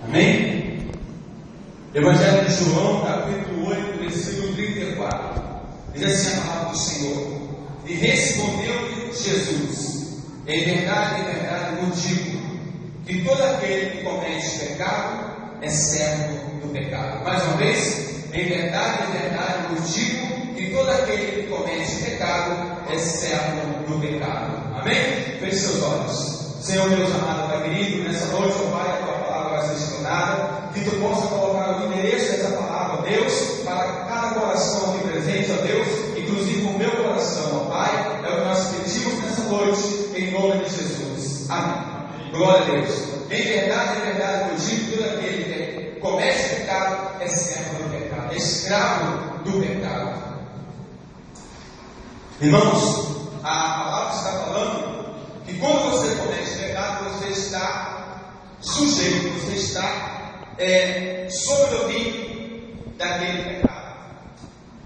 Amém? Evangelho de João, capítulo 8, versículo 34. Diz assim a palavra do Senhor: e respondeu-lhe Jesus: em verdade, vos digo, que todo aquele que comete pecado é servo do pecado. Mais uma vez, em verdade, vos digo, que todo aquele que comete pecado é servo do pecado. Amém? Feche seus olhos. Senhor Deus amado, Pai querido, nessa noite, ó Pai, a tua palavra vai ser estudada, que tu possa colocar o endereço dessa palavra, ó Deus, para cada coração aqui presente, ó Deus, inclusive o meu coração, ó Pai, é o que nós pedimos nessa noite, em nome de Jesus. Amém. Glória a Deus. Em verdade, eu digo, todo aquele que comete pecado é servo do pecado, é escravo do pecado. Irmãos, a palavra está falando que quando você comete pecado, você está sujeito, você está sob o domínio daquele pecado.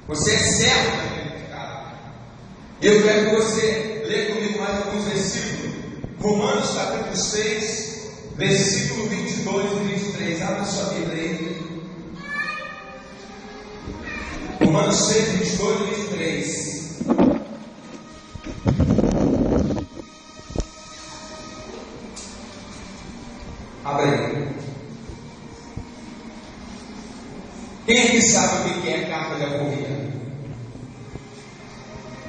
Você é servo daquele pecado. Eu quero que você leia comigo mais alguns versículos. Romanos capítulo 6, versículo 22 e 23. Abra sua Bíblia aí. Romanos 6, 22 e 23. Abra aí. Quem aqui sabe o que é a carta de alforria?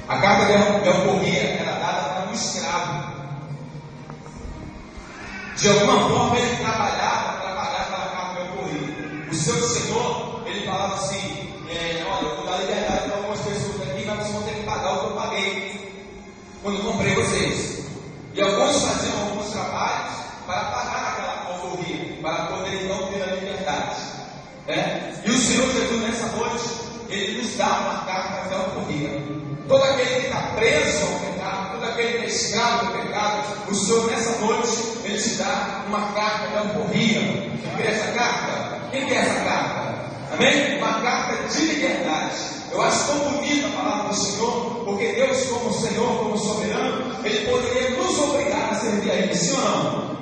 A carta de alforria era dada para um escravo. De alguma forma ele trabalhava para pagar aquela carta de alforria. O seu senhor, ele falava assim: olha, eu vou dar liberdade para algumas pessoas aqui, mas vocês vão ter que pagar o que eu paguei quando eu comprei vocês. E alguns faziam alguns trabalhos para pagar aquela alforria, para poder então ter a liberdade. E o Senhor Jesus, nessa noite, ele nos dá uma carta de alforria. Todo aquele que está preso ao pecado, todo aquele que é escravo do pecado, o Senhor nessa noite, ele te dá uma carta de alforria. Quem quer essa carta? Quem quer essa carta? Amém? Uma carta de liberdade. Eu acho tão bonita a palavra do Senhor, porque Deus, como Senhor, como soberano, ele poderia nos obrigar a servir a Ele, sim ou não?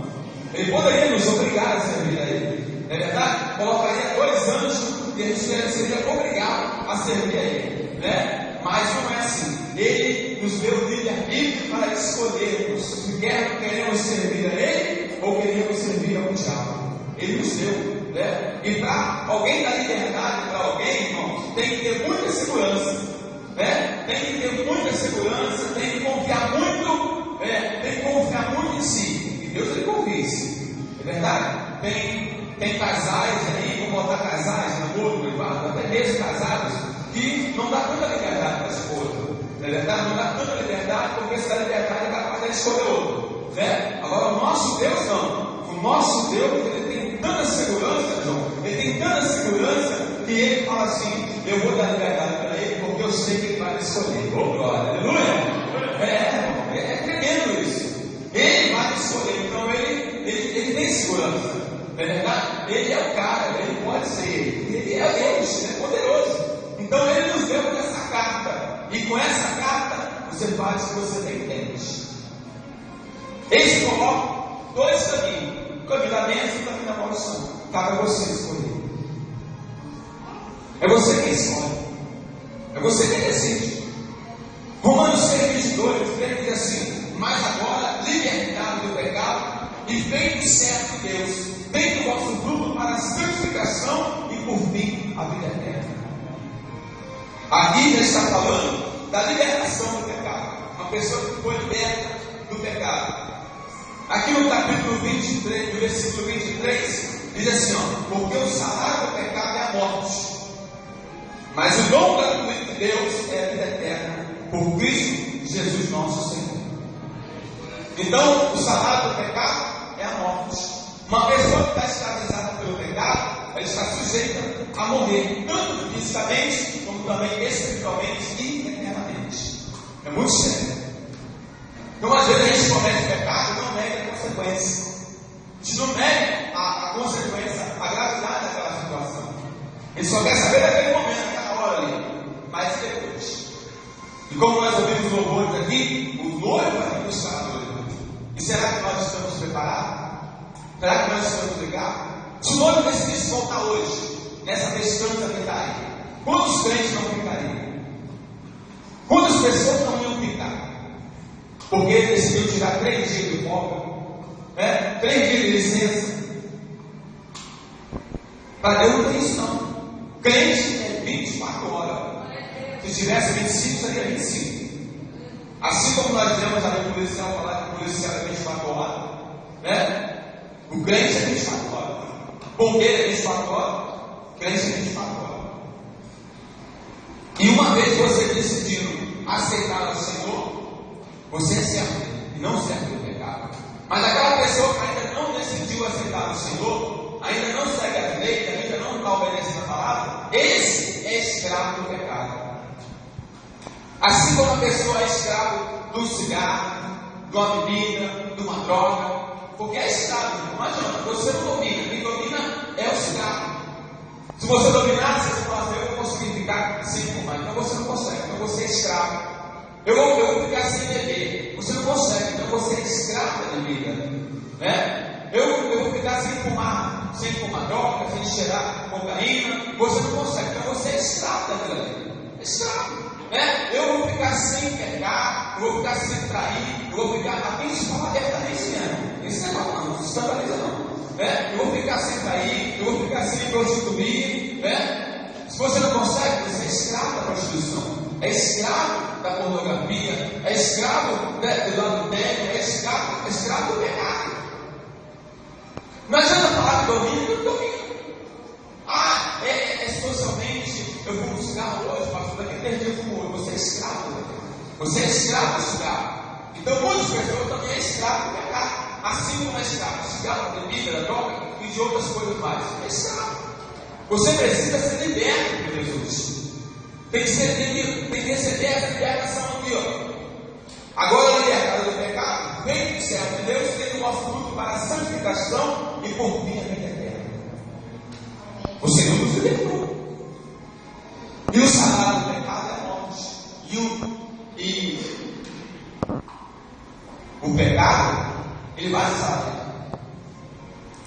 Ele poderia nos obrigar a servir a Ele. Não é verdade? Colocaria 2 anjos e a gente seria obrigado a servir a Ele, né? Mas não é assim. Ele nos deu o livre-arbítrio para escolhermos se queremos servir a Ele ou queremos servir ao diabo. Ele nos deu, né? E para alguém dar liberdade para alguém, irmãos, tem que ter muita segurança, né? Tem que ter muita segurança, tem que confiar muito, tem que confiar muito em si. E Deus ele confia em si. É verdade? Tem casais aí, vou botar casais, namoro, noivado, até mesmo casados, que não dá tanta liberdade para a esposa. Não é verdade? Não dá tanta liberdade, porque se dá liberdade, vai capaz de escolher outro. Né? Agora, o nosso Deus não. O nosso Deus, ele tem tanta segurança, João, ele tem tanta segurança, que ele fala assim: eu vou dar liberdade para ele, porque eu sei que ele vai me escolher. Oh, glória, aleluia! É tremendo isso. Ele vai me escolher, então ele tem segurança. Não é verdade? Ele é o cara, ele pode ser, ele é Deus, ele é poderoso. Então ele nos deu essa carta, e com essa carta você faz o que você bem entende. Eles colocam 2 caminhos: o caminho da bênção e o caminho da maldição. Cabe a você escolher. É você quem escolhe, é você quem decide. Romanos 6,22 diz assim: mas agora, libertado do pecado e feito certo de Deus, vem do vosso fruto para a santificação e por fim a vida eterna. Aqui já está falando da libertação do pecado. Uma pessoa que foi liberta do pecado. Aqui no capítulo 23, no versículo 23, diz assim: porque o salário do pecado é a morte, mas o dom gratuito de Deus é a vida eterna por Cristo Jesus nosso Senhor. Então, o salário do pecado é a morte. Uma pessoa que está escravizada pelo pecado, ela está sujeita a morrer, tanto fisicamente, como também espiritualmente e eternamente. É muito sério. Então, às vezes a gente comete pecado e não nega a consequência. A gente não nega a consequência, a gravidade daquela situação. A gente só quer saber daquele momento, naquela hora ali. Mas depois. E como nós ouvimos louvores aqui, o noivo vai buscar a noiva. E será que nós estamos preparados? Será que nós estamos ligados? Se o noivo decidisse voltar hoje, nessa festança que está aí, quantos crentes não ficariam? Quantas pessoas não iam ficar? Porque ele decidiu tirar 3 dias de folga, 3 dias de licença. Para Deus não tem isso não. Crente é 24 horas. Se tivesse 25, seria 25. Assim como nós dizemos ali no policial falar que o policial é 24 horas, o crente é 24 horas. Bombeiro é 24 horas, crente é 24 horas. E uma vez você decidindo aceitar o Senhor, você é servo e não serve do pecado. Mas aquela pessoa que ainda não decidiu aceitar o Senhor, ainda não segue a lei, ainda não está obedecendo a palavra, esse é escravo do pecado. Assim como a pessoa é escravo do cigarro, de uma bebida, de uma droga, porque é escravo, não adianta, você não domina, quem domina é o cigarro. Se você dominar, você fala assim, eu vou conseguir ficar sem fumar, então você não consegue, então você é escravo. Eu vou ficar sem beber, você não consegue, então você é escravo da bebida. Eu vou ficar sem fumar droga, sem cheirar cocaína, você não consegue, então você é escravo daquilo ali. É escravo. Eu vou ficar sem pecar, eu vou ficar sem trair, eu vou ficar. Aqui isso fala abertamente mesmo. Isso não se escandaliza não. Eu vou ficar sem trair, eu vou ficar sem prostituir. Se você não consegue, você é escravo da prostituição, é escravo da pornografia, é escravo do adultério, é escravo do pecado. Não adianta falar que domina, não domina. Socialmente, eu fumo cigarro hoje, pastor, daqui a 3 dias eu fumo hoje. Você é escravo, você é escravo do cigarro. Então, muitas pessoas também é escravo do pecado, assim como é escravo do cigarro, da bebida, da droga e de outras coisas mais. É escravo. Você precisa ser liberto por Jesus. Tem que receber essa libertação aqui, ó. Agora, libertado do pecado, vem do céu de Deus, tem o nosso fruto para a santificação e por fim a vida eterna. O Senhor nos libertou. E o salário do pecado é a morte. E o pecado, ele vai se saber.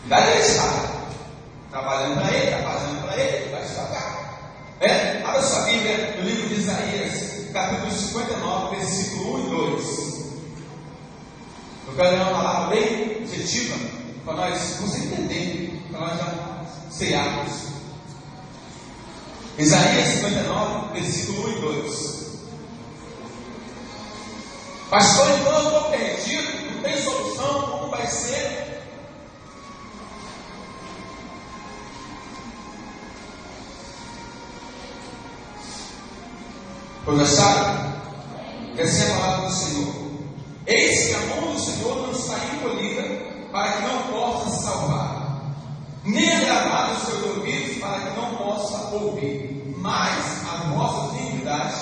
E daí ele sabe. Trabalhando para ele, está fazendo para ele, ele vai se pagar. Abra sua Bíblia no livro de Isaías, capítulo 59, versículo 1 e 2. Eu quero ler uma palavra bem objetiva para nós você entender, para nós já cearmos. Isaías 59, versículo 1 e 2. Pastor, então eu estou perdido, não tem solução, como vai ser? Pois já sabe, essa é a palavra do Senhor. Eis que a mão do Senhor não está encolhida para que não possa salvar, nem agravado os seus ouvidos para que não possa ouvir, mas as vossas iniquidades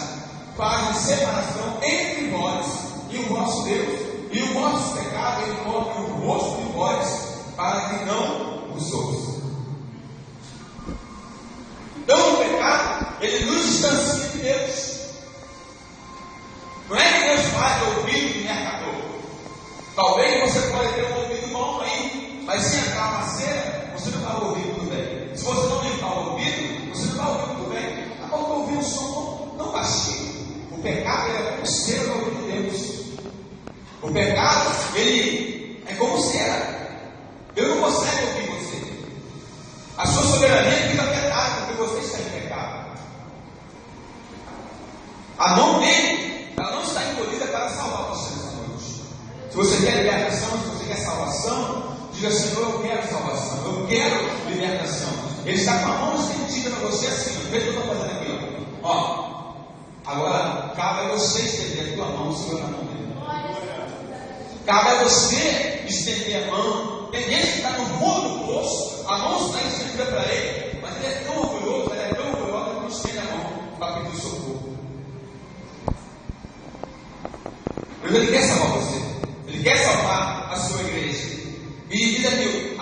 fazem separação entre vós e o vosso Deus, e o vosso pecado encobre o rosto de vós para que não os ouça. Então o pecado, ele nos distancia de Deus. Não é que Deus faz ouvido de mercador. Talvez você pode ter um ouvido bom aí, mas se entrar uma cera, você não vai ouvir tudo bem. Se você não limpar o ouvido, você não vai ouvir tudo bem. Agora ouvir um som não baixinho. O pecado é como cera no ouvido de Deus. O pecado, ele é como cera. Deus não consegue ouvir você. A sua soberania fica afetada porque você está em pecado. A mão dele, ela não está encolhida para salvar você nessa noite. Se você quer libertação, se você quer salvação, diga: Senhor, eu quero salvação, eu quero libertação. Ele está com a mão estendida para você assim, ó. Veja o que eu estou fazendo aqui, ó. Agora, cabe a você estender a tua mão e segurar a mão dele. Cabe a você estender a mão. Tem gente que está no fundo do poço, a mão está estendida para ele, mas ele é tão orgulhoso, ele é tão orgulhoso que não estende a mão para pedir socorro. Mas ele quer salvar você, ele quer salvar a sua igreja. E diz aqui: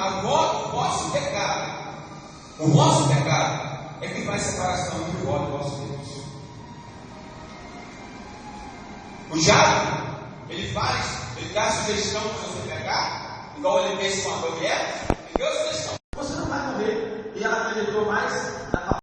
o vosso pecado é que faz separação entre vós e o vosso Deus. O diabo, ele dá sugestão para você pecar, igual ele fez com a mulher, e deu sugestão: você não vai ganhou mais